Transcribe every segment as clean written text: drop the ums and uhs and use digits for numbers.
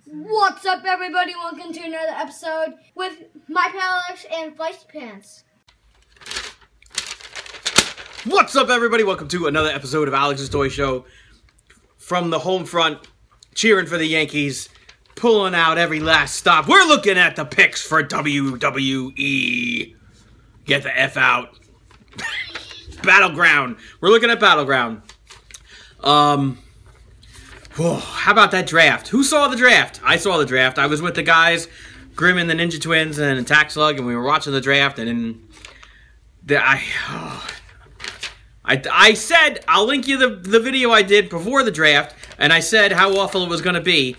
What's up, everybody? Welcome to another episode with my pal Alex and Feisty Pants. What's up, everybody? Welcome to another episode of Alex's Toy Show. From the home front, cheering for the Yankees, pulling out every last stop. We're looking at the picks for WWE. Get the F out. Battleground. We're looking at Battleground. Whoa, how about that draft? Who saw the draft? I saw the draft. I was with the guys, Grim and the Ninja Twins and Attack Slug, and we were watching the draft, and then I said, I'll link you the video I did before the draft, and I said how awful it was going to be.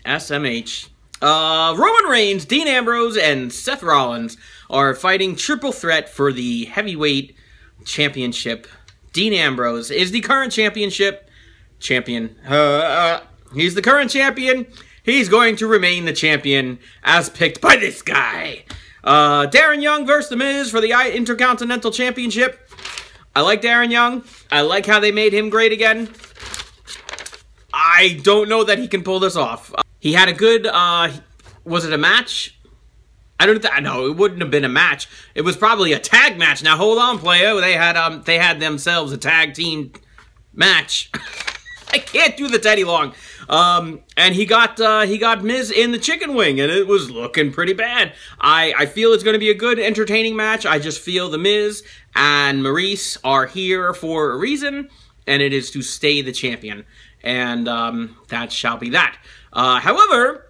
SMH. Roman Reigns, Dean Ambrose, and Seth Rollins are fighting triple threat for the heavyweight championship. Dean Ambrose is the current champion. He's the current champion. He's going to remain the champion as picked by this guy. Darren Young versus The Miz for the Intercontinental Championship. I like Darren Young. I like how they made him great again. I don't know that he can pull this off. He had a good, was it a match? I don't know. It wouldn't have been a match. It was probably a tag match. Now hold on, player. They had themselves a tag team match. I can't do the Teddy Long. And he got Miz in the chicken wing, and it was looking pretty bad. I feel it's going to be a good, entertaining match. I just feel the Miz and Maurice are here for a reason, and it is to stay the champion. And that shall be that. However,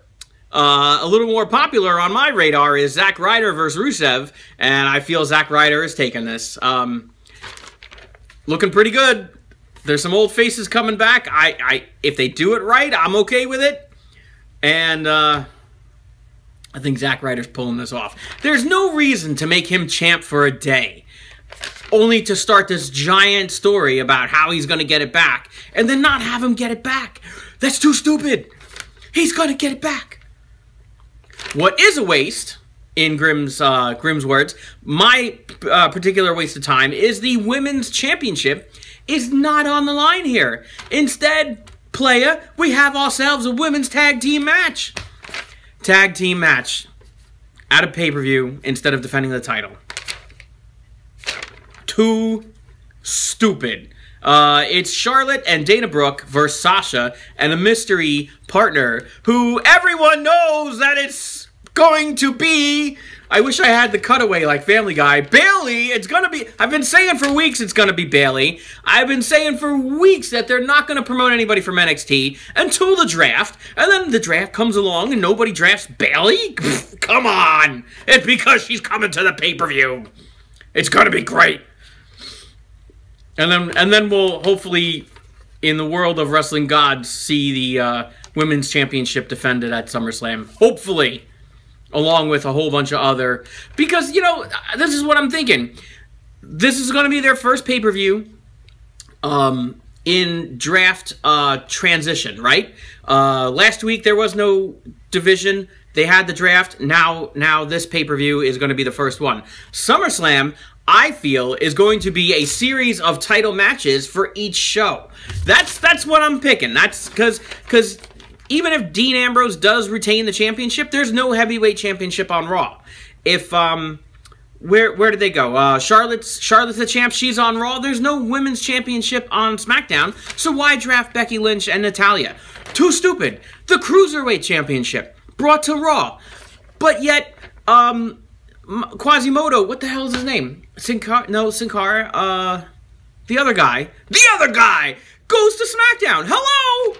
a little more popular on my radar is Zack Ryder versus Rusev, and I feel Zack Ryder is taking this. Looking pretty good. There's some old faces coming back. If they do it right, I'm okay with it. And I think Zack Ryder's pulling this off. There's no reason to make him champ for a day, only to start this giant story about how he's going to get it back, and then not have him get it back. That's too stupid. He's going to get it back. What is a waste, in Grimm's words, my particular waste of time, is the Women's Championship is not on the line here. Instead, playa, we have ourselves a women's tag team match. Tag team match at a pay-per-view instead of defending the title. Too stupid. It's Charlotte and Dana Brooke versus Sasha and a mystery partner who everyone knows that it's going to be. I wish I had the cutaway like Family Guy. Bailey, it's going to be. I've been saying for weeks it's going to be Bailey. I've been saying for weeks that they're not going to promote anybody from NXT until the draft. And then the draft comes along and nobody drafts Bailey? Come on. It's because she's coming to the pay-per-view. It's going to be great. And then we'll hopefully, in the world of wrestling gods, see the Women's Championship defended at SummerSlam. Hopefully. Along with a whole bunch of other... Because, you know, this is what I'm thinking. This is going to be their first pay-per-view in draft transition, right? Last week there was no division. They had the draft. Now this pay-per-view is going to be the first one. SummerSlam, I feel, is going to be a series of title matches for each show. That's what I'm picking. That's because even if Dean Ambrose does retain the championship, there's no heavyweight championship on Raw. If where did they go? Charlotte's the champ. She's on Raw. There's no women's championship on SmackDown. So why draft Becky Lynch and Natalya? Too stupid. The Cruiserweight Championship brought to Raw, but yet Quasimodo, what the hell is his name? Sin Cara. The other guy goes to SmackDown. Hello.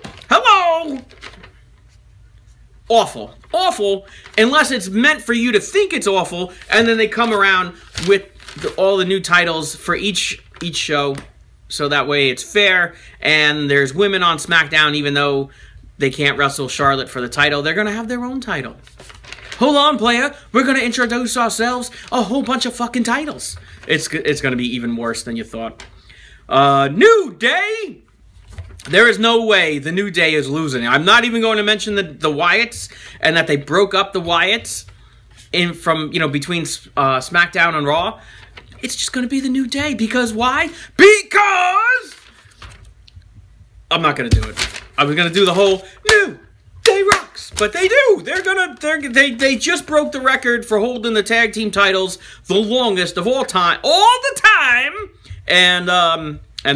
Awful, unless it's meant for you to think it's awful, and then they come around with all the new titles for each show, so that way it's fair, and there's women on SmackDown, even though they can't wrestle Charlotte for the title, they're going to have their own title. Hold on, player, we're going to introduce ourselves a whole bunch of fucking titles. It's going to be even worse than you thought. New Day! There is no way the New Day is losing. I'm not even going to mention the Wyatts and that they broke up the Wyatts between SmackDown and Raw. It's just going to be the New Day. Because why? Because I'm not going to do it. I was gonna do the whole New Day Rocks, but they do. They just broke the record for holding the tag team titles the longest of all the time, and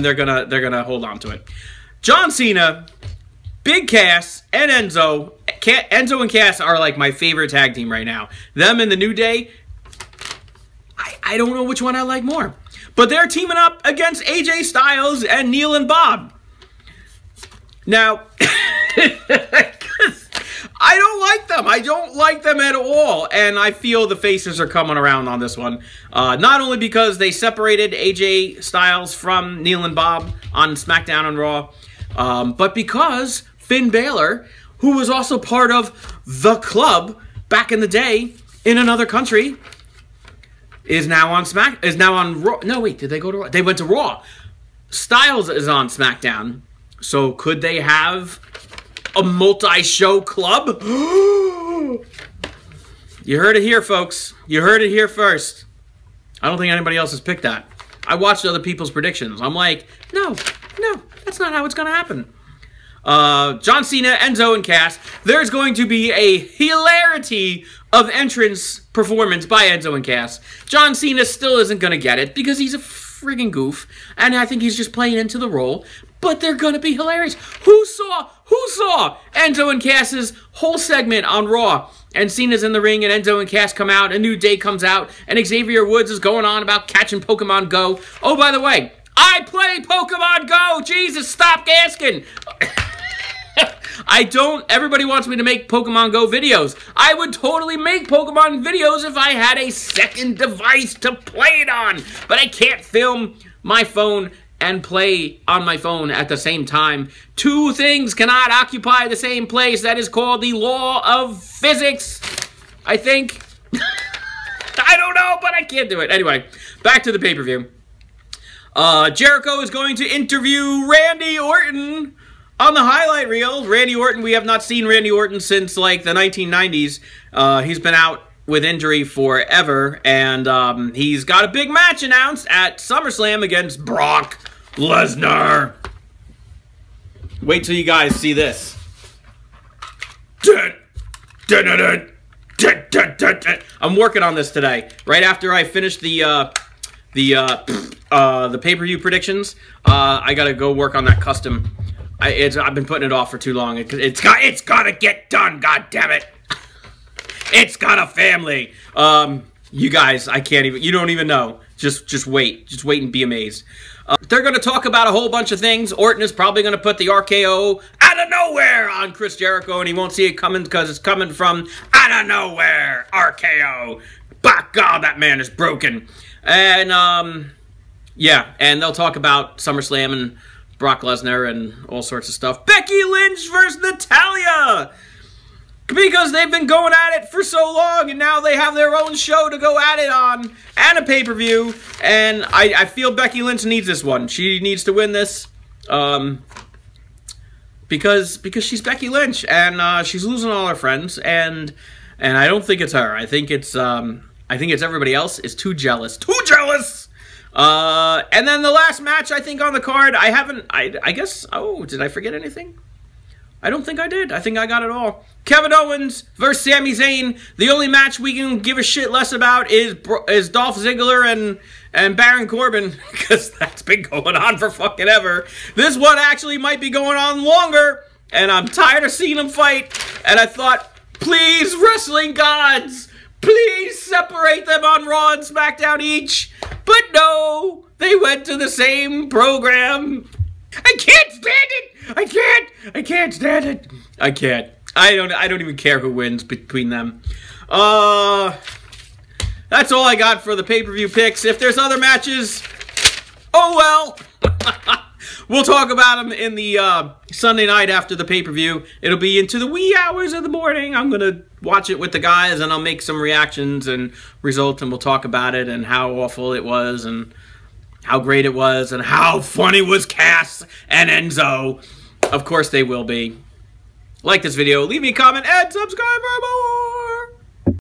they're gonna hold on to it. John Cena, Big Cass, and Enzo. Enzo and Cass are like my favorite tag team right now. Them and the New Day. I don't know which one I like more. But they're teaming up against AJ Styles and Neil and Bob. Now, I don't like them. I don't like them at all. And I feel the faces are coming around on this one. Not only because they separated AJ Styles from Neil and Bob on SmackDown and Raw, but because Finn Balor, who was also part of The Club back in the day in another country, is now on Raw. No, wait, did they go to Raw? They went to Raw. Styles is on SmackDown. So could they have a multi-show club? You heard it here, folks. You heard it here first. I don't think anybody else has picked that. I watched other people's predictions. I'm like, no, that's not how it's going to happen. John Cena, Enzo, and Cass. There's going to be a hilarity of entrance performance by Enzo and Cass. John Cena still isn't going to get it because he's a friggin' goof, and I think he's just playing into the role. But they're going to be hilarious. Who saw Enzo and Cass's whole segment on Raw? And Cena's in the ring, and Enzo and Cass come out, a New Day comes out, and Xavier Woods is going on about catching Pokemon Go. Oh, by the way, I play Pokemon Go! Jesus, stop asking! Everybody wants me to make Pokemon Go videos. I would totally make Pokemon videos if I had a second device to play it on. But I can't film my phone and play on my phone at the same time. Two things cannot occupy the same place. That is called the law of physics, I think. I don't know, but I can't do it. Anyway, back to the pay-per-view. Jericho is going to interview Randy Orton on the highlight reel. Randy Orton, we have not seen Randy Orton since like the 1990s. He's been out with injury forever, and he's got a big match announced at SummerSlam against Brock Lesnar. Wait till you guys see this. I'm working on this today. Right after I finish the pay-per-view predictions, I gotta go work on that custom. I've been putting it off for too long. It's gotta get done. God damn it! It's got a family. You guys, I can't even. You don't even know. Just wait. Just wait and be amazed. They're going to talk about a whole bunch of things. Orton is probably going to put the RKO out of nowhere on Chris Jericho, and he won't see it coming because it's coming from out of nowhere. RKO. By God, that man is broken. And, yeah, and they'll talk about SummerSlam and Brock Lesnar and all sorts of stuff. Becky Lynch versus Natalya! Because they've been going at it for so long, and now they have their own show to go at it on, and a pay-per-view, and I feel Becky Lynch needs this one. She needs to win this, because she's Becky Lynch, and she's losing all her friends, and I don't think it's her. I think it's everybody else is too jealous. Too jealous! And then the last match, I think, on the card, I guess, oh, did I forget anything? I don't think I did. I think I got it all. Kevin Owens versus Sami Zayn. The only match we can give a shit less about is Dolph Ziggler and Baron Corbin, because that's been going on for fucking ever. This one actually might be going on longer, and I'm tired of seeing them fight. And I thought, please, wrestling gods, please separate them on Raw and SmackDown each. But no, they went to the same program. I can't stand it! I can't stand it! I can't. I don't even care who wins between them. That's all I got for the pay-per-view picks. If there's other matches, oh well. We'll talk about them in the Sunday night after the pay-per-view. It'll be into the wee hours of the morning. I'm going to watch it with the guys, and I'll make some reactions and results, and we'll talk about it and how awful it was and how great it was, and how funny was Cass and Enzo. Of course they will be. Like this video, leave me a comment, and subscribe for more!